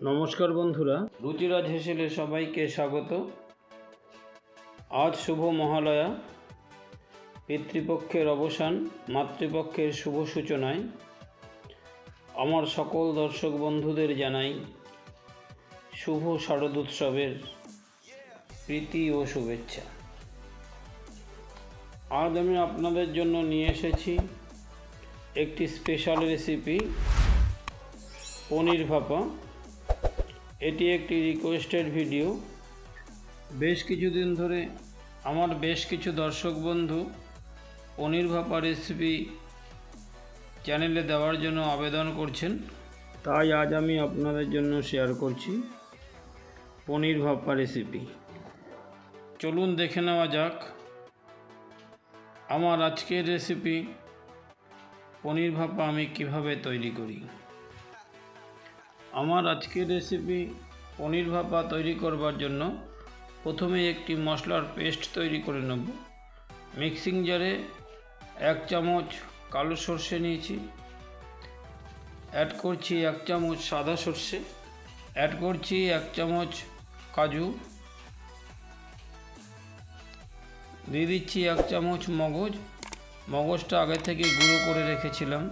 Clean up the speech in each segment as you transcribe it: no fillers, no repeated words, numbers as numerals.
नमस्कार बंधुरा रुचिराज हेसेले सबाइके स्वागत। आज शुभ महालया, पितृपक्षेर अवसान, मातृपक्षेर शुभ सूचनाय आमार सकल दर्शक बंधुदेर जानाई शुभ शारद उत्सवेर प्रीति और शुभेच्छा। आज आमि आपनादेर जन्य निये एसेछि एकटी स्पेशल रेसिपि पनीर भापा। एटी एकटी रिक्वेस्टेड भिडियो। बेश किछुदिन धरे आमार बेश किछु दर्शक बंधु पनीर भापा रेसिपि चैनेले देवार जन्य आवेदन करछेन, ताई आज आमी आपनादेर जन्य शेयर करछि पनीर भापा रेसिपि। चलुन देखे नेওয়া যাক आमार आजकेर रेसिपि पनीर भापा आमी किभाबे तैरी करी। आमार आजकेर रेसिपि पनीर भापा तैरी करबार जन्य प्रथमे एकटी मशलार पेस्ट तैरी करे नेब। मिक्सिंग जारे एक चामच कालो सर्षे निয়েছি, ऐड करছি एक चामच सादा सर्षे, ऐड करছি एक चामच काजू, দিয়ে দিচ্ছি एक चामच मगज। मगजटा आगे থেকে গুঁড়ো করে রেখেছিলাম।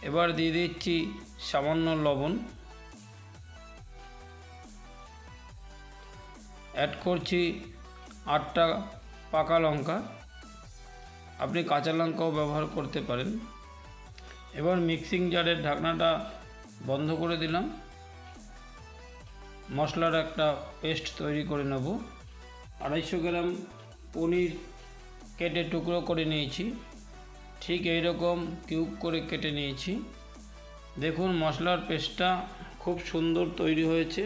এবার দিয়ে দিচ্ছি সামান্য লবণ, অ্যাড করছি 8টা পাকা লঙ্কা, আপনি কাঁচা লঙ্কাও ব্যবহার করতে পারেন। এবার মিক্সিং জারের ঢাকনাটা বন্ধ করে দিলাম। মশলার একটা পেস্ট তৈরি করে নেব। 250 গ্রাম পনির কেটে টুকরো করে নিয়েছি, ठीक এই রকম কিউব করে কেটে নিয়েছি। দেখুন মশলার পেস্টটা খুব সুন্দর তৈরি হয়েছে।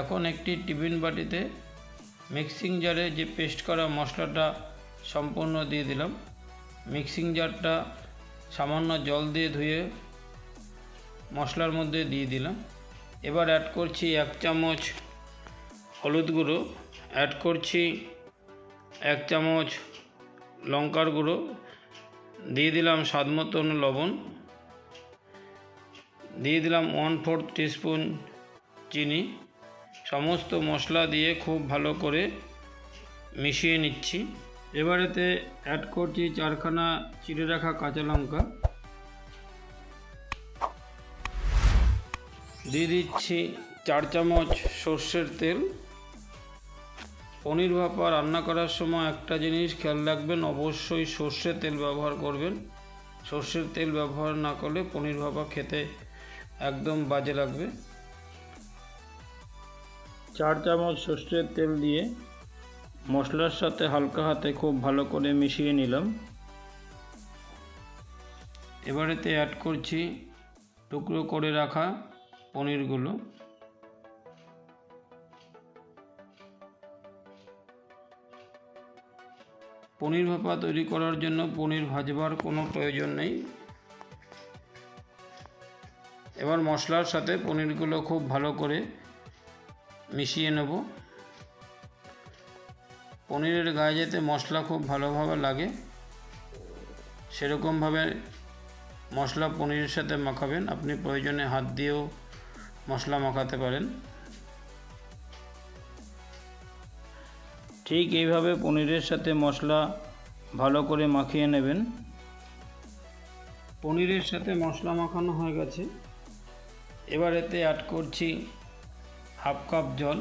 এখন একটি টিফিন বাটিতে মিক্সিং জারে যে পেস্ট করা মশলাটা সম্পূর্ণ দিয়ে দিলাম। মিক্সিং জারটা সামান্য জল দিয়ে ধুয়ে মশলার মধ্যে দিয়ে দিলাম। এবার অ্যাড করছি 1 চামচ হলুদ গুঁড়ো, অ্যাড করছি 1 চামচ লঙ্কার গুঁড়ো, দিয়ে দিলাম স্বাদ মতন লবণ, দিয়ে দিলাম 1/4 টিস্পুন চিনি। সমস্ত মশলা দিয়ে খুব ভালো করে মিশিয়ে নিচ্ছি। এবার এতে অ্যাড করছি 4খানা চিড়ে রাখা কাঁচা লঙ্কা, দিয়ে দিচ্ছি 4 চামচ সরষের তেল। पनीर भापा रान्ना करार समय একটা জিনিস খেয়াল রাখবেন, অবশ্যই সরষের তেল ব্যবহার করবেন। সরষের তেল ব্যবহার না করলে পনির ভাপা খেতে একদম বাজে লাগবে। 4 চামচ সরষের তেল দিয়ে মশলার সাথে হালকা হাতে খুব ভালো করে মিশিয়ে নিলাম। এবার এতে অ্যাড করছি টুকরো করে রাখা পনিরগুলো। पनीर भापा तैरी करार जन्य पनीर भाजबार कोनो प्रयोजन नेই। एबार मशलार साथे पनीरगुलो खूब भालो करे मिशिए नेब। पनीरेर गाये जाते मशला खूब भालोभाबे लागे सेरकम भावे मशला पनीरेर साथे माखाबेन। आपनि प्रयोजने हाथ दिएও मशला माखाते पारेन। ठीक এইভাবে পনিরের সাথে মশলা ভালো করে মাখিয়ে নেবেন। পনিরের সাথে মশলা মাখানো হয়ে গেছে। এবার এতে অ্যাড করছি 1/2 কাপ জল।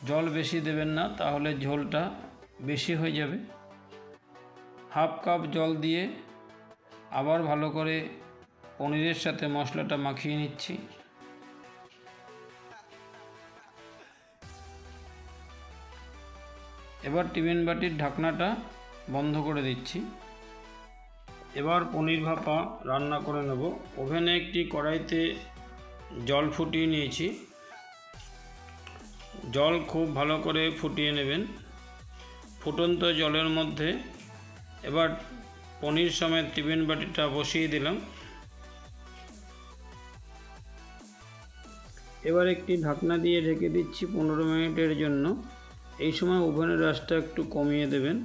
জল বেশি দেবেন না, তাহলে ঝোলটা বেশি হয়ে যাবে। 1/2 কাপ জল দিয়ে আবার ভালো করে পনিরের সাথে মশলাটা মাখিয়ে নিচ্ছি। এবার টিফিন বাটির ঢাকনাটা বন্ধ করে দিচ্ছি। এবার পনির ভাপা রান্না করে নেব। ওভেনে একটি কড়াইতে জল ফুটিয়ে নিয়েছি। জল খুব ভালো করে ফুটিয়ে নেবেন। ফুটন্ত জলের মধ্যে এবার পনির সমেত টিফিন বাটিটা বসিয়ে দিলাম। এবার একটি ঢাকনা দিয়ে ঢেকে দিচ্ছি 15 মিনিটের জন্য। এই সময় ওভেনের আঁচটা একটু কমিয়ে দেবেন।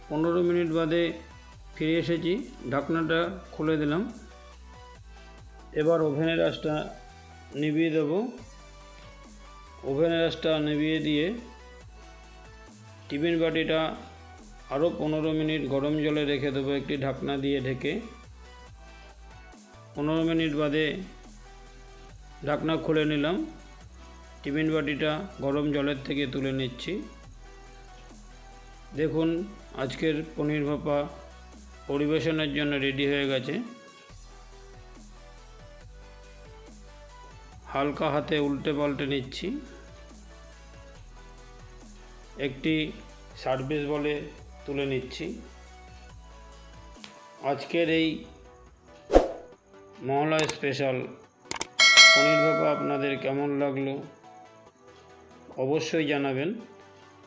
15 মিনিট বাদে ফিরে এসেছি, ঢাকনাটা খুলে দিলাম। এবার ওভেনের আঁচটা নিভিয়ে দেব। ওভেনের আঁচটা নিভিয়ে দিয়ে টিফিন বাটিটা আরও 15 মিনিট গরম জলে রেখে দেবো, একটি ঢাকনা দিয়ে ঢেকে। 15 মিনিট বাদে ঢাকনা খুলে নিলাম। টিফিন বাটিটা গরম জলের থেকে তুলে নিচ্ছি। দেখুন আজকের পনির ভাপা পরিবেশনের জন্য রেডি হয়ে গেছে। হালকা হাতে উল্টে পাল্টে নিচ্ছি। একটি সার্ভিস বলে তুলে নিচ্ছি। আজকের এই মহলা স্পেশাল পনির ভাপা আপনাদের কেমন লাগলো অবশ্যই জানাবেন।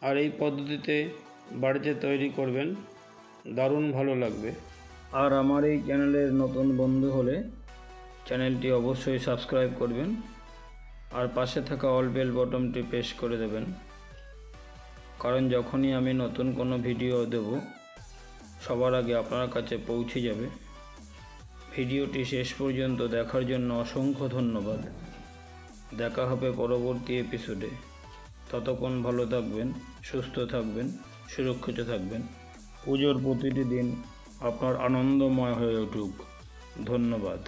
আর এই পদ্ধতিতে বাড়িতে তৈরি করবেন, দারুণ ভালো লাগবে। আর আমার এই চ্যানেলের নতুন বন্ধু হলে চ্যানেলটি অবশ্যই সাবস্ক্রাইব করবেন আর পাশে থাকা অল বেল বটনটি প্রেস করে দেবেন, কারণ যখনই আমি নতুন কোনো ভিডিও দেব সবার আগে আপনার কাছে পৌঁছে যাবে। ভিডিওটি শেষ পর্যন্ত দেখার জন্য অসংখ্য ধন্যবাদ। দেখা হবে পরবর্তী এপিসোডে। ততক্ষণ ভালো থাকবেন, সুস্থ থাকবেন, সুরক্ষিত থাকবেন। পুজোর প্রতিটি দিন আপনার আনন্দময় হয়ে উঠুক। ধন্যবাদ।